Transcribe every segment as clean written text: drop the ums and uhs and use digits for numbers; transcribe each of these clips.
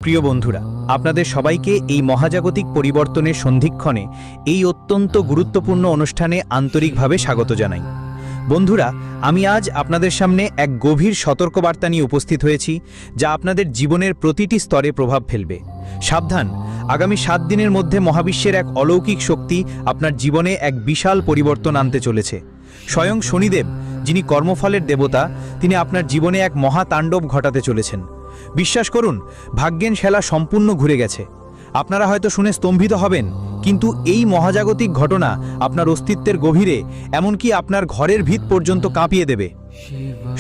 প্রিয় বন্ধুরা, আপনাদের সবাইকে এই মহাজাগতিক পরিবর্তনের সন্ধিক্ষণে এই অত্যন্ত গুরুত্বপূর্ণ অনুষ্ঠানে আন্তরিকভাবে স্বাগত জানাই। বন্ধুরা, আমি আজ আপনাদের সামনে এক গভীর সতর্কবার্তা নিয়ে উপস্থিত হয়েছি, যা আপনাদের জীবনের প্রতিটি স্তরে প্রভাব ফেলবে। সাবধান, আগামী 7 দিনের মধ্যে মহাবিশ্বের এক অলৌকিক শক্তি আপনার জীবনে এক বিশাল পরিবর্তন আনতে চলেছে। স্বয়ং শনিদেব, যিনি কর্মফলের দেবতা, তিনি আপনার জীবনে এক মহাতাণ্ডব ঘটাতে চলেছেন। বিশ্বাস করুন, ভাগ্যের খেলা সম্পূর্ণ ঘুরে গেছে। আপনারা হয়তো শুনে স্তম্ভিত হবেন, কিন্তু এই মহাজাগতিক ঘটনা আপনার অস্তিত্বের গভীরে, এমনকি আপনার ঘরের ভিত পর্যন্ত কাঁপিয়ে দেবে।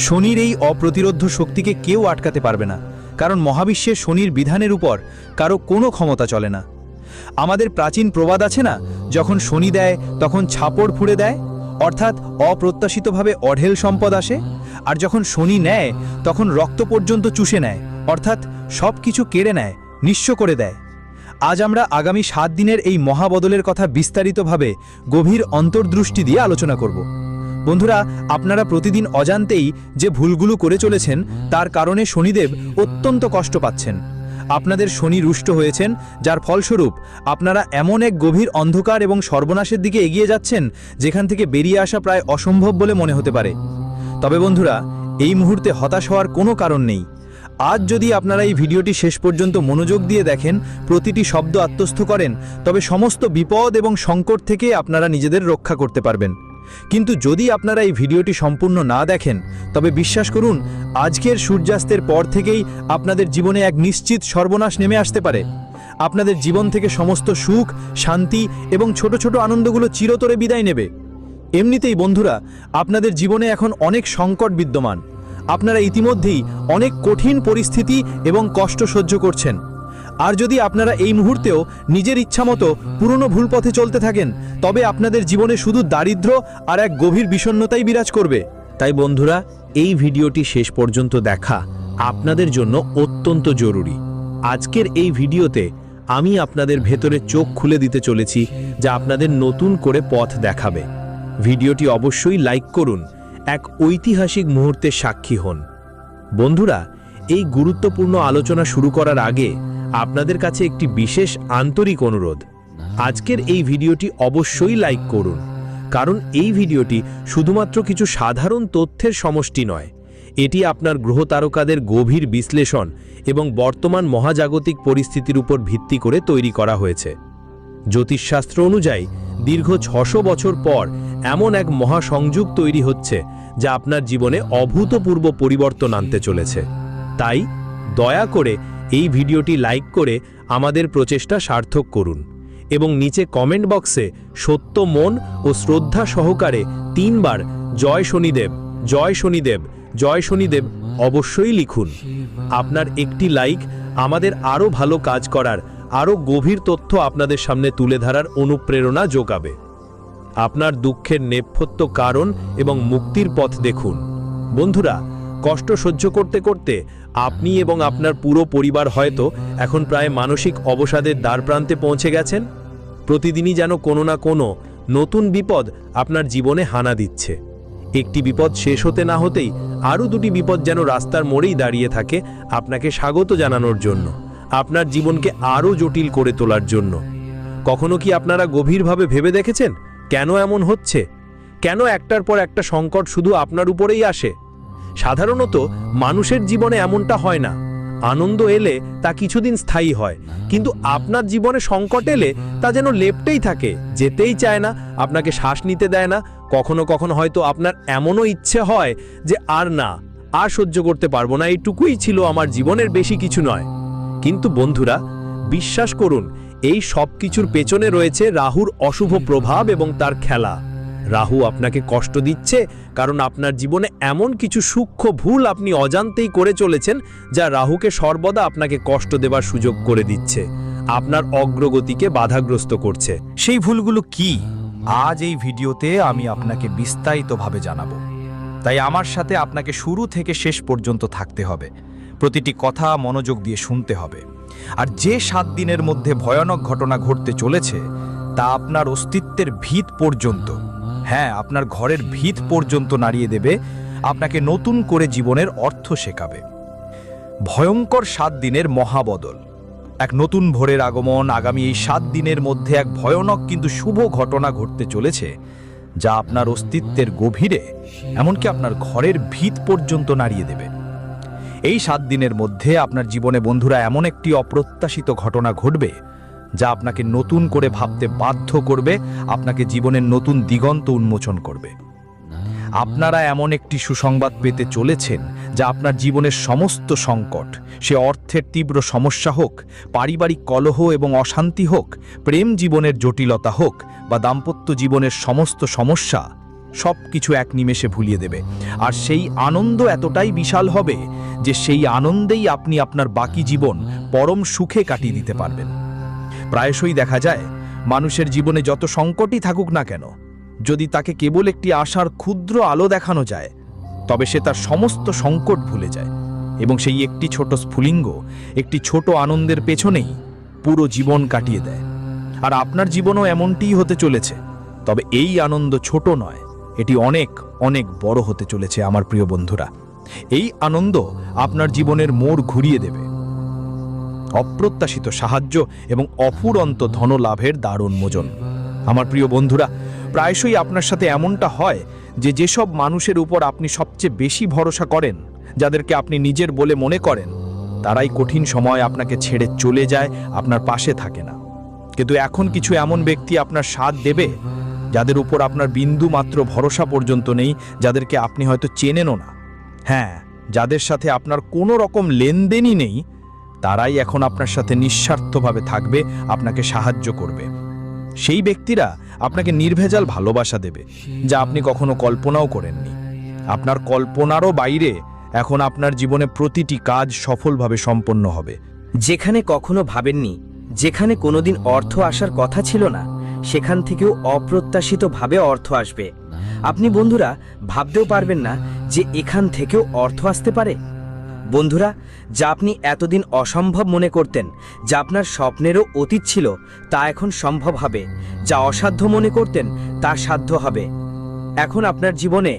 শনির এই অপ্রতিরোধ্য শক্তিকে কেউ আটকাতে পারবে না, কারণ মহাবিশ্বের শনির বিধানের উপর কারো কোনো ক্ষমতা চলে না। আমাদের প্রাচীন প্রবাদ আছে না, যখন শনি দেয় তখন ছাপড় ফুঁড়ে দেয়, অর্থাৎ অপ্রত্যাশিতভাবে অঢেল সম্পদ আসে, আর যখন শনি নেয় তখন রক্ত পর্যন্ত চুষে নেয়, অর্থাৎ সব কিছু কেড়ে নেয়, নিঃস্ব করে দেয়। আজ আমরা আগামী 7 দিনের এই মহাবদলের কথা বিস্তারিতভাবে গভীর অন্তর্দৃষ্টি দিয়ে আলোচনা করব। বন্ধুরা, আপনারা প্রতিদিন অজান্তেই যে ভুলগুলো করে চলেছেন, তার কারণে শনিদেব অত্যন্ত কষ্ট পাচ্ছেন। আপনাদের শনি রুষ্ট হয়েছেন, যার ফলস্বরূপ আপনারা এমন এক গভীর অন্ধকার এবং সর্বনাশের দিকে এগিয়ে যাচ্ছেন, যেখান থেকে বেরিয়ে আসা প্রায় অসম্ভব বলে মনে হতে পারে। তবে বন্ধুরা, এই মুহূর্তে হতাশ হওয়ার কোনো কারণ নেই। আজ যদি আপনারা এই ভিডিওটি শেষ পর্যন্ত মনোযোগ দিয়ে দেখেন, প্রতিটি শব্দ আত্মস্থ করেন, তবে সমস্ত বিপদ এবং সংকট থেকে আপনারা নিজেদের রক্ষা করতে পারবেন। কিন্তু যদি আপনারা এই ভিডিওটি সম্পূর্ণ না দেখেন, তবে বিশ্বাস করুন, আজকের সূর্যাস্তের পর থেকেই আপনাদের জীবনে এক নিশ্চিত সর্বনাশ নেমে আসতে পারে। আপনাদের জীবন থেকে সমস্ত সুখ, শান্তি এবং ছোট ছোট আনন্দগুলো চিরতরে বিদায় নেবে। এমনিতেই বন্ধুরা, আপনাদের জীবনে এখন অনেক সংকট বিদ্যমান। আপনারা ইতিমধ্যেই অনেক কঠিন পরিস্থিতি এবং কষ্ট সহ্য করছেন। আর যদি আপনারা এই মুহূর্তেও নিজের ইচ্ছামতো পুরনো ভুল পথে চলতে থাকেন, তবে আপনাদের জীবনে শুধু দারিদ্র্য আর এক গভীর বিষণ্ণতাই বিরাজ করবে। তাই বন্ধুরা, এই ভিডিওটি শেষ পর্যন্ত দেখা আপনাদের জন্য অত্যন্ত জরুরি। আজকের এই ভিডিওতে আমি আপনাদের ভেতরে চোখ খুলে দিতে চলেছি, যা আপনাদের নতুন করে পথ দেখাবে। ভিডিওটি অবশ্যই লাইক করুন, এক ঐতিহাসিক মুহূর্তের সাক্ষী হন। বন্ধুরা, এই গুরুত্বপূর্ণ আলোচনা শুরু করার আগে আপনাদের কাছে একটি বিশেষ আন্তরিক অনুরোধ। আজকের এই ভিডিওটি অবশ্যই লাইক করুন, কারণ এই ভিডিওটি শুধুমাত্র কিছু সাধারণ তথ্যের সমষ্টি নয়। এটি আপনার গ্রহ তারকাদের গভীর বিশ্লেষণ এবং বর্তমান মহাজাগতিক পরিস্থিতির উপর ভিত্তি করে তৈরি করা হয়েছে। জ্যোতিষশাস্ত্র অনুযায়ী দীর্ঘ 600 বছর পর এমন এক মহাসংযোগ তৈরি হচ্ছে, যা আপনার জীবনে অভূতপূর্ব পরিবর্তন আনতে চলেছে। তাই দয়া করে এই ভিডিওটি লাইক করে আমাদের প্রচেষ্টা সার্থক করুন এবং নিচে কমেন্ট বক্সে সত্য মন ও শ্রদ্ধা সহকারে 3 বার জয় শনিদেব, জয় শনিদেব, জয় শনিদেব অবশ্যই লিখুন। আপনার একটি লাইক আমাদের আরও ভালো কাজ করার, আরও গভীর তথ্য আপনাদের সামনে তুলে ধরার অনুপ্রেরণা যোগাবে। আপনার দুঃখের নেপথ্য কারণ এবং মুক্তির পথ দেখুন। বন্ধুরা, কষ্ট সহ্য করতে করতে আপনি এবং আপনার পুরো পরিবার হয়তো এখন প্রায় মানসিক অবসাদের দ্বারপ্রান্তে পৌঁছে গেছেন। প্রতিদিনই যেন কোনো না কোনো নতুন বিপদ আপনার জীবনে হানা দিচ্ছে। একটি বিপদ শেষ হতে না হতেই আরও 2টি বিপদ যেন রাস্তার মোড়েই দাঁড়িয়ে থাকে, আপনাকে স্বাগত জানানোর জন্য, আপনার জীবনকে আরও জটিল করে তোলার জন্য। কখনো কি আপনারা গভীরভাবে ভেবে দেখেছেন, কেন এমন হচ্ছে? কেন একটার পর একটা সংকট শুধু আপনার উপরেই আসে? সাধারণত মানুষের জীবনে এমনটা হয় না। আনন্দ এলে তা কিছুদিন স্থায়ী হয়, কিন্তু আপনার জীবনে সংকট এলে তা যেন লেপ্টেই থাকে, যেতেই চায় না, আপনাকে শ্বাস নিতে দেয় না। কখনো কখনো হয়তো আপনার এমনও ইচ্ছে হয় যে আর সহ্য করতে পারবো না, এইটুকুই ছিল আমার জীবনের, বেশি কিছু নয়। কিন্তু বন্ধুরা, বিশ্বাস করুন, এই সব কিছুর পেছনে রয়েছে রাহুর অশুভ প্রভাব এবং তার খেলা। রাহু আপনাকে কষ্ট দিচ্ছে কারণ আপনার জীবনে এমন কিছু সূক্ষ্ম ভুল আপনি অজান্তেই করে চলেছেন, যা রাহুকে সর্বদা আপনাকে কষ্ট দেবার সুযোগ করে দিচ্ছে, আপনার অগ্রগতিকে বাধাগ্রস্ত করছে। সেই ভুলগুলো কি? আজ এই ভিডিওতে আমি আপনাকে বিস্তারিতভাবে জানাবো। তাই আমার সাথে আপনাকে শুরু থেকে শেষ পর্যন্ত থাকতে হবে। প্রতিটি কথা মনোযোগ দিয়ে শুনতে হবে। আর যে 7 দিনের মধ্যে ভয়ানক ঘটনা ঘটতে চলেছে, তা আপনার অস্তিত্বের ভিত পর্যন্ত, হ্যাঁ, আপনার ঘরের ভিত পর্যন্ত নাড়িয়ে দেবে, আপনাকে নতুন করে জীবনের অর্থ শেখাবে। ভয়ঙ্কর 7 দিনের মহাবদল। এক নতুন ভোরের আগমন। আগামী এই 7 দিনের মধ্যে এক ভয়ানক কিন্তু শুভ ঘটনা ঘটতে চলেছে, যা আপনার অস্তিত্বের গভীরে, এমনকি আপনার ঘরের ভিত পর্যন্ত নাড়িয়ে দেবে। এই 7 দিনের মধ্যে আপনার জীবনে বন্ধুরা এমন একটি অপ্রত্যাশিত ঘটনা ঘটবে, যা আপনাকে নতুন করে ভাবতে বাধ্য করবে, আপনাকে জীবনের নতুন দিগন্ত উন্মোচন করবে। আপনারা এমন একটি সুসংবাদ পেতে চলেছেন, যা আপনার জীবনের সমস্ত সংকট, সে অর্থের তীব্র সমস্যা হোক, পারিবারিক কলহ এবং অশান্তি হোক, প্রেম জীবনের জটিলতা হোক বা দাম্পত্য জীবনের সমস্ত সমস্যা, সব কিছু এক নিমেষে ভুলিয়ে দেবে। আর সেই আনন্দ এতটাই বিশাল হবে যে সেই আনন্দেই আপনি আপনার বাকি জীবন পরম সুখে কাটিয়ে দিতে পারবেন। প্রায়শই দেখা যায়, মানুষের জীবনে যত সংকটই থাকুক না কেন, যদি তাকে কেবল একটি আশার ক্ষুদ্র আলো দেখানো যায়, তবে সে তার সমস্ত সংকট ভুলে যায় এবং সেই একটি ছোট স্ফুলিঙ্গ, একটি ছোট আনন্দের পেছনেই পুরো জীবন কাটিয়ে দেয়। আর আপনার জীবনও এমনটিই হতে চলেছে। তবে এই আনন্দ ছোট নয়, এটি অনেক অনেক বড় হতে চলেছে আমার প্রিয় বন্ধুরা। এই আনন্দ আপনার জীবনের মোড় ঘুরিয়ে দেবে। অপ্রত্যাশিত সাহায্য এবং অফুরন্ত ধনলাভের দ্বার উন্মোচন। আমার প্রিয় বন্ধুরা, প্রায়শই আপনার সাথে এমনটা হয় যে যেসব মানুষের উপর আপনি সবচেয়ে বেশি ভরসা করেন, যাদেরকে আপনি নিজের বলে মনে করেন, তারাই কঠিন সময় আপনাকে ছেড়ে চলে যায়, আপনার পাশে থাকে না। কিন্তু এখন কিছু এমন ব্যক্তি আপনার সাথ দেবে, যাদের উপর আপনার বিন্দু মাত্র ভরসা পর্যন্ত নেই, যাদেরকে আপনি হয়তো চেনেনও না। হ্যাঁ, যাদের সাথে আপনার কোনো রকম লেনদেনই নেই, তারাই এখন আপনার সাথে নিঃস্বার্থভাবে থাকবে, আপনাকে সাহায্য করবে। সেই ব্যক্তিরা আপনাকে নির্ভেজাল ভালোবাসা দেবে, যা আপনি কখনো কল্পনাও করেননি। আপনার কল্পনারও বাইরে এখন আপনার জীবনে প্রতিটি কাজ সফলভাবে সম্পন্ন হবে। যেখানে কখনো ভাবেননি, যেখানে কোনোদিন অর্থ আসার কথা ছিল না, সেখান থেকেও অপ্রত্যাশিতভাবে অর্থ আসবে। আপনি বন্ধুরা ভাবতেও পারবেন না যে এখান থেকেও অর্থ আসতে পারে। বন্ধুরা, যা আপনি এতদিন অসম্ভব মনে করতেন, যা আপনার স্বপ্নেরও অতীত ছিল, তা এখন সম্ভব হবে। যা অসাধ্য মনে করতেন, তা সাধ্য হবে। এখন আপনার জীবনে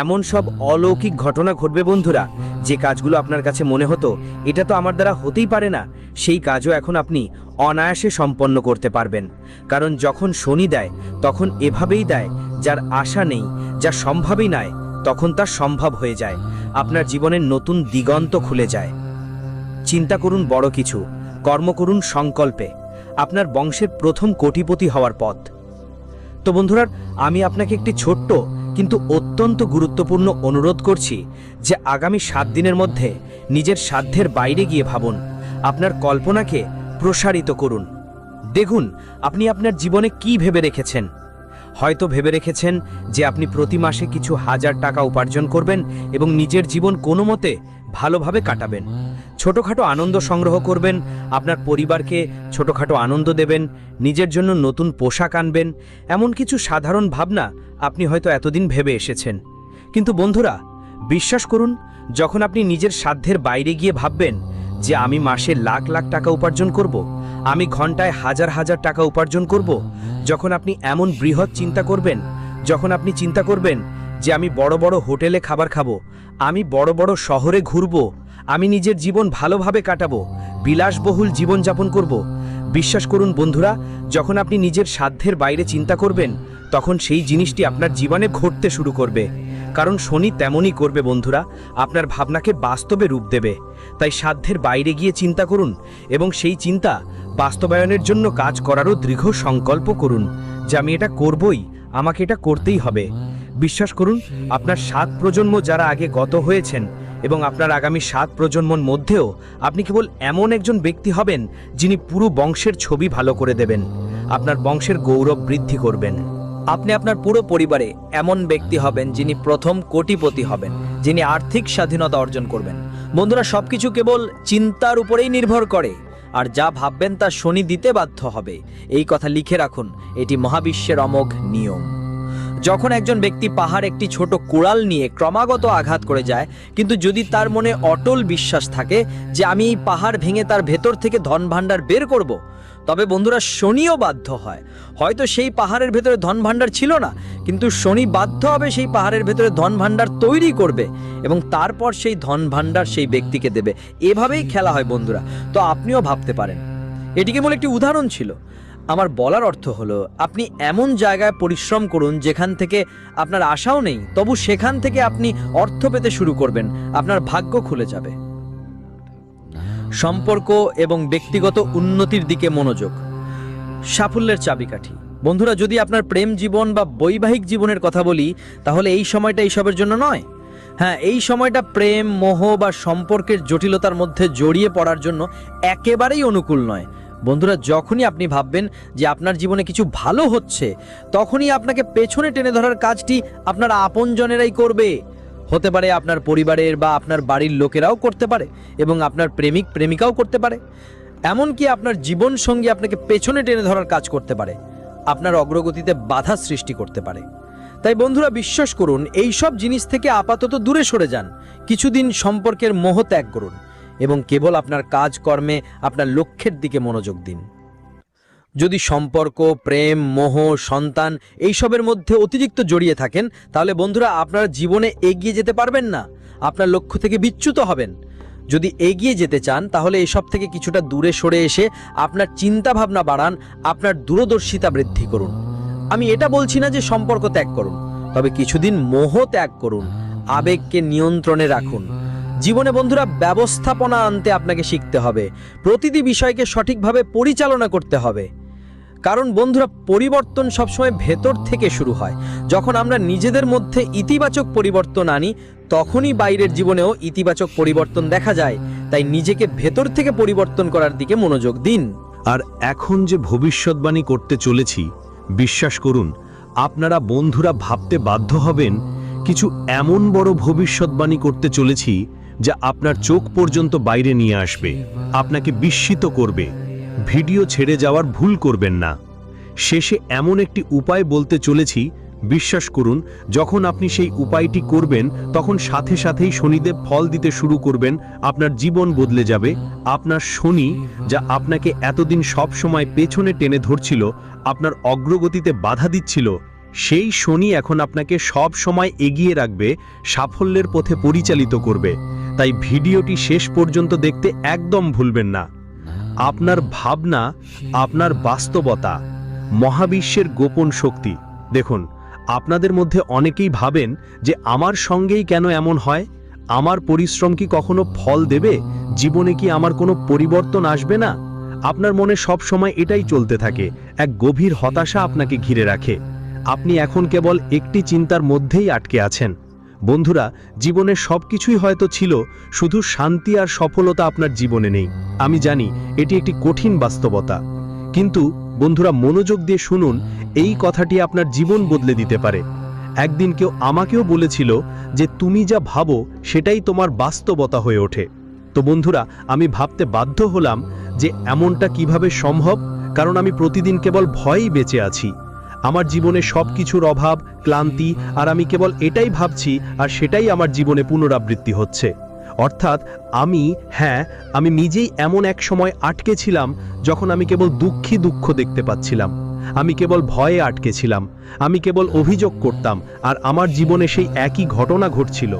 এমন সব অলৌকিক ঘটনা ঘটবে বন্ধুরা, যে কাজগুলো আপনার কাছে মনে হতো এটা তো আমার দ্বারা হতেই পারে না, সেই কাজও এখন আপনি অনায়াসে সম্পন্ন করতে পারবেন। কারণ যখন শনি দেয়, তখন এভাবেই দেয়, যার আশা নেই, যা সম্ভবই নয়, তখন তা সম্ভব হয়ে যায়। আপনার জীবনের নতুন দিগন্ত খুলে যায়। চিন্তা করুন বড় কিছু, কর্ম করুন সংকল্পে, আপনার বংশের প্রথম কোটিপতি হওয়ার পথ। তো বন্ধুরা, আমি আপনাকে একটি ছোট্ট কিন্তু অত্যন্ত গুরুত্বপূর্ণ অনুরোধ করছি যে আগামী 7 দিনের মধ্যে নিজের সাধ্যের বাইরে গিয়ে ভাবুন, আপনার কল্পনাকে প্রসারিত করুন। দেখুন আপনি আপনার জীবনে কি ভেবে রেখেছেন। হয়তো ভেবে রেখেছেন যে আপনি প্রতি মাসে কিছু হাজার টাকা উপার্জন করবেন এবং নিজের জীবন কোনো মতে ভালোভাবে কাটাবেন। ছোটোখাটো আনন্দ সংগ্রহ করবেন, আপনার পরিবারকে ছোটোখাটো আনন্দ দেবেন, নিজের জন্য নতুন পোশাক আনবেন। এমন কিছু সাধারণ ভাবনা আপনি হয়তো এতদিন ভেবে এসেছেন। কিন্তু বন্ধুরা, বিশ্বাস করুন, যখন আপনি নিজের সাধ্যের বাইরে গিয়ে ভাববেন যে আমি মাসে লাখ লাখ টাকা উপার্জন করব, আমি ঘন্টায় হাজার হাজার টাকা উপার্জন করব, যখন আপনি এমন বৃহৎ চিন্তা করবেন, যখন আপনি চিন্তা করবেন যে আমি বড় বড় হোটেলে খাবার খাবো, আমি বড় বড় শহরে ঘুরবো, আমি নিজের জীবন ভালোভাবে কাটাবো, বিলাসবহুল জীবনযাপন করব, বিশ্বাস করুন বন্ধুরা, যখন আপনি নিজের সাধ্যের বাইরে চিন্তা করবেন, তখন সেই জিনিসটি আপনার জীবনে ঘটতে শুরু করবে। কারণ শনি তেমনই করবে বন্ধুরা, আপনার ভাবনাকে বাস্তবে রূপ দেবে। তাই সাধ্যের বাইরে গিয়ে চিন্তা করুন এবং সেই চিন্তা বাস্তবায়নের জন্য কাজ করারও দৃঢ় সংকল্প করুন যে আমি এটা করবই, আমাকে এটা করতেই হবে। বিশ্বাস করুন, আপনার 7 প্রজন্ম যারা আগে গত হয়েছেন এবং আপনার আগামী 7 প্রজন্মর মধ্যেও আপনি কেবল এমন একজন ব্যক্তি হবেন যিনি পুরো বংশের ছবি ভালো করে দেবেন, আপনার বংশের গৌরব বৃদ্ধি করবেন। আপনি আপনার পুরো পরিবারে এমন ব্যক্তি হবেন যিনি প্রথম কোটিপতি হবেন, যিনি আর্থিক স্বাধীনতা অর্জন করবেন। বন্ধুরা, সবকিছু কেবল চিন্তার উপরেই নির্ভর করে, আর যা ভাববেন তা শনি দিতে বাধ্য হবে। এই কথা লিখে রাখুন, এটি মহাবিশ্বের অমোঘ নিয়ম। যখন একজন ব্যক্তি পাহাড় একটি ছোট কুড়াল নিয়ে ক্রমাগত আঘাত করে যায়, কিন্তু যদি তার মনে অটল বিশ্বাস থাকে যে আমি এই পাহাড় ভেঙে তার ভেতর থেকে ধন ভাণ্ডার বের করব, তবে বন্ধুরা শনিও বাধ্য হয়। হয়তো সেই পাহাড়ের ভেতরে ধন ভাণ্ডার ছিল না, কিন্তু শনি বাধ্য হবে সেই পাহাড়ের ভেতরে ধন ভাণ্ডার তৈরি করবে এবং তারপর সেই ধন ভাণ্ডার সেই ব্যক্তিকে দেবে। এভাবেই খেলা হয় বন্ধুরা। তো আপনিও ভাবতে পারেন এটি কেবল একটি উদাহরণ ছিল। আমার বলার অর্থ হলো, আপনি এমন জায়গায় পরিশ্রম করুন যেখান থেকে আপনার আশাও নেই, তবু সেখান থেকে আপনি অর্থ পেতে শুরু করবেন, আপনার ভাগ্য খুলে যাবে। সম্পর্ক এবং ব্যক্তিগত উন্নতির দিকে মনোযোগ সাফল্যের চাবিকাঠি। বন্ধুরা, যদি আপনার প্রেম জীবন বা বৈবাহিক জীবনের কথা বলি, তাহলে এই সময়টা এইসবের জন্য নয়। হ্যাঁ, এই সময়টা প্রেম, মোহ বা সম্পর্কের জটিলতার মধ্যে জড়িয়ে পড়ার জন্য একেবারেই অনুকূল নয়। বন্ধুরা, যখনই আপনি ভাববেন যে আপনার জীবনে কিছু ভালো হচ্ছে, তখনই আপনাকে পেছনে টেনে ধরার কাজটি আপনার আপনজনেরাই করবে। হতে পারে আপনার পরিবারের বা আপনার বাড়ির লোকেরাও করতে পারে, এবং আপনার প্রেমিক প্রেমিকাও করতে পারে। এমনকি আপনার জীবন সঙ্গী আপনাকে পেছনে টেনে ধরার কাজ করতে পারে, আপনার অগ্রগতিতে বাধা সৃষ্টি করতে পারে। তাই বন্ধুরা, বিশ্বাস করুন, এই সব জিনিস থেকে আপাতত দূরে সরে যান। কিছুদিন সম্পর্কের মোহ ত্যাগ করুন এবং কেবল আপনার কাজকর্মে আপনার লক্ষ্যের দিকে মনোযোগ দিন। যদি সম্পর্ক, প্রেম, মোহ, সন্তান এইসবের মধ্যে অতিরিক্ত জড়িয়ে থাকেন, তাহলে বন্ধুরা আপনারা জীবনে এগিয়ে যেতে পারবেন না, আপনার লক্ষ্য থেকে বিচ্যুত হবেন। যদি এগিয়ে যেতে চান, তাহলে এসব থেকে কিছুটা দূরে সরে এসে আপনার চিন্তা ভাবনা বাড়ান, আপনার দূরদর্শিতা বৃদ্ধি করুন। আমি এটা বলছি না যে সম্পর্ক ত্যাগ করুন, তবে কিছুদিন মোহ ত্যাগ করুন, আবেগকে নিয়ন্ত্রণে রাখুন। জীবনে বন্ধুরা ব্যবস্থাপনা আনতে আপনাকে শিখতে হবে, প্রতিটি বিষয়কে সঠিকভাবে পরিচালনা করতে হবে। কারণ বন্ধুরা, পরিবর্তন সবসময় ভেতর থেকে শুরু হয়। যখন আমরা নিজেদের মধ্যে ইতিবাচক পরিবর্তন আনি, তখনই বাইরের জীবনেও ইতিবাচক পরিবর্তন দেখা যায়। তাই নিজেকে ভেতর থেকে পরিবর্তন করার দিকে মনোযোগ দিন। আর এখন যে ভবিষ্যৎবাণী করতে চলেছি, বিশ্বাস করুন, আপনারা বন্ধুরা ভাবতে বাধ্য হবেন কিছু এমন বড় ভবিষ্যৎবাণী করতে চলেছি যা আপনার চোখ পর্যন্ত বাইরে নিয়ে আসবে, আপনাকে বিস্মিত করবে। ভিডিও ছেড়ে যাওয়ার ভুল করবেন না। শেষে এমন একটি উপায় বলতে চলেছি, বিশ্বাস করুন, যখন আপনি সেই উপায়টি করবেন, তখন সাথে সাথেই শনিদেব ফল দিতে শুরু করবেন, আপনার জীবন বদলে যাবে। আপনার শনি, যা আপনাকে এতদিন সব সময় পেছনে টেনে ধরছিল, আপনার অগ্রগতিতে বাধা দিচ্ছিল, সেই শনি এখন আপনাকে সব সময় এগিয়ে রাখবে, সাফল্যের পথে পরিচালিত করবে। তাই ভিডিওটি শেষ পর্যন্ত দেখতে একদম ভুলবেন না। আপনার ভাবনা, আপনার বাস্তবতা, মহাবিশ্বের গোপন শক্তি। দেখুন, আপনাদের মধ্যে অনেকেই ভাবেন যে আমার সঙ্গেই কেন এমন হয়, আমার পরিশ্রম কি কখনো ফল দেবে, জীবনে কি আমার কোনো পরিবর্তন আসবে না। আপনার মনে সব সময় এটাই চলতে থাকে, এক গভীর হতাশা আপনাকে ঘিরে রাখে। আপনি এখন কেবল একটি চিন্তার মধ্যেই আটকে আছেন। বন্ধুরা, জীবনে সবকিছুই হয়তো ছিল, শুধু শান্তি আর সফলতা আপনার জীবনে নেই। আমি জানি এটি একটি কঠিন বাস্তবতা, কিন্তু বন্ধুরা মনোযোগ দিয়ে শুনুন, এই কথাটি আপনার জীবন বদলে দিতে পারে। একদিন কেউ আমাকেও বলেছিল যে তুমি যা ভাবো সেটাই তোমার বাস্তবতা হয়ে ওঠে। তো বন্ধুরা, আমি ভাবতে বাধ্য হলাম যে এমনটা কিভাবে সম্ভব, কারণ আমি প্রতিদিন কেবল ভয়েই বেঁচে আছি। আমার জীবনে সব কিছুর অভাব, ক্লান্তি, আর আমি কেবল এটাই ভাবছি, আর সেটাই আমার জীবনে পুনরাবৃত্তি হচ্ছে। অর্থাৎ আমি নিজেই এমন এক সময় আটকে ছিলাম যখন আমি কেবল দুঃখ দেখতে পাচ্ছিলাম। আমি কেবল ভয়ে আটকে ছিলাম, আমি কেবল অভিযোগ করতাম, আর আমার জীবনে সেই একই ঘটনা ঘটছিল,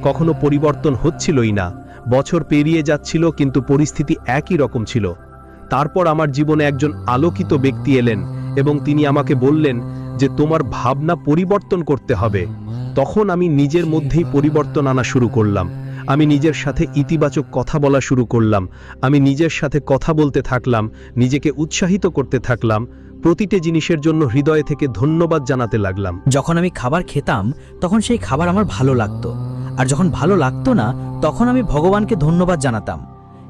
কখনো পরিবর্তন হচ্ছিলই না। বছর পেরিয়ে যাচ্ছিল, কিন্তু পরিস্থিতি একই রকম ছিল। তারপর আমার জীবনে একজন আলোকিত ব্যক্তি এলেন এবং তিনি আমাকে বললেন যে তোমার ভাবনা পরিবর্তন করতে হবে। তখন আমি নিজের মধ্যেই পরিবর্তন আনা শুরু করলাম। আমি নিজের সাথে ইতিবাচক কথা বলা শুরু করলাম। আমি নিজের সাথে কথা বলতে থাকলাম, নিজেকে উৎসাহিত করতে থাকলাম, প্রতিটি জিনিসের জন্য হৃদয় থেকে ধন্যবাদ জানাতে লাগলাম। যখন আমি খাবার খেতাম, তখন সেই খাবার আমার ভালো লাগতো, আর যখন ভালো লাগতো না, তখন আমি ভগবানকে ধন্যবাদ জানাতাম।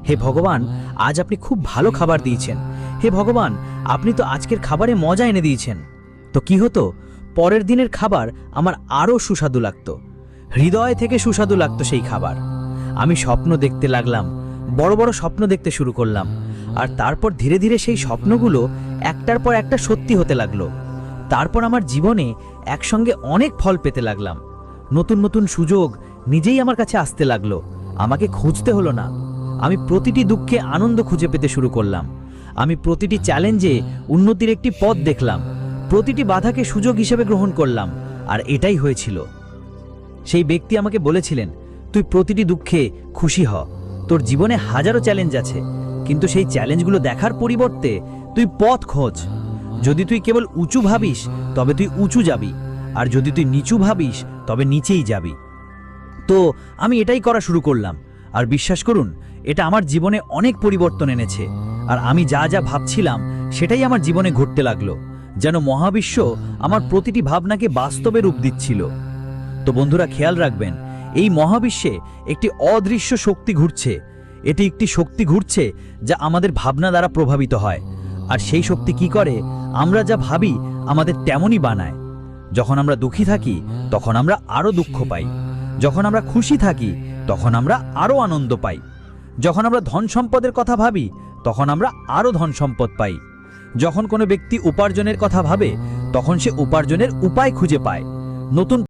হে ভগবান, আজ আপনি খুব ভালো খাবার দিয়েছেন। হে ভগবান, আপনি তো আজকের খাবারে মজা এনে দিয়েছেন। তো কি হতো, পরের দিনের খাবার আমার আরও সুস্বাদু লাগতো, হৃদয় থেকে সুস্বাদু লাগতো সেই খাবার। আমি স্বপ্ন দেখতে লাগলাম, বড় বড় স্বপ্ন দেখতে শুরু করলাম, আর তারপর ধীরে ধীরে সেই স্বপ্নগুলো একটার পর একটা সত্যি হতে লাগলো। তারপর আমার জীবনে একসঙ্গে অনেক ফল পেতে লাগলাম। নতুন নতুন সুযোগ নিজেই আমার কাছে আসতে লাগলো, আমাকে খুঁজতে হলো না। আমি প্রতিটি দুঃখে আনন্দ খুঁজে পেতে শুরু করলাম। আমি প্রতিটি চ্যালেঞ্জে উন্নতির একটি পথ দেখলাম, প্রতিটি বাধাকে সুযোগ হিসেবে গ্রহণ করলাম। আর এটাই হয়েছিল। সেই ব্যক্তি আমাকে বলেছিলেন, তুই প্রতিটি দুঃখে খুশি হ, তোর জীবনে হাজারো চ্যালেঞ্জ আছে, কিন্তু সেই চ্যালেঞ্জগুলো দেখার পরিবর্তে তুই পথ খোঁজ। যদি তুই কেবল উঁচু ভাবিস তবে তুই উঁচু যাবি, আর যদি তুই নিচু ভাবিস তবে নিচেই যাবি। তো আমি এটাই করা শুরু করলাম, আর বিশ্বাস করুন এটা আমার জীবনে অনেক পরিবর্তন এনেছে। আর আমি যা যা ভাবছিলাম সেটাই আমার জীবনে ঘটতে লাগলো, যেন মহাবিশ্ব আমার প্রতিটি ভাবনাকে বাস্তবে রূপ দিচ্ছিল। তো বন্ধুরা, খেয়াল রাখবেন, এই মহাবিশ্বে একটি অদৃশ্য শক্তি ঘুরছে। এটি একটি শক্তি ঘুরছে যা আমাদের ভাবনা দ্বারা প্রভাবিত হয়। আর সেই শক্তি কি করে? আমরা যা ভাবি আমাদের তেমনই বানায়। যখন আমরা দুঃখী থাকি তখন আমরা আরও দুঃখ পাই, যখন আমরা খুশি থাকি তখন আমরা আরও আনন্দ পাই, যখন আমরা ধন সম্পদের কথা ভাবি তখন আমরা আরও ধন সম্পদ পাই, যখন কোনো ব্যক্তি উপার্জনের কথা ভাবে তখন সে উপার্জনের উপায় খুঁজে পায়। নতুন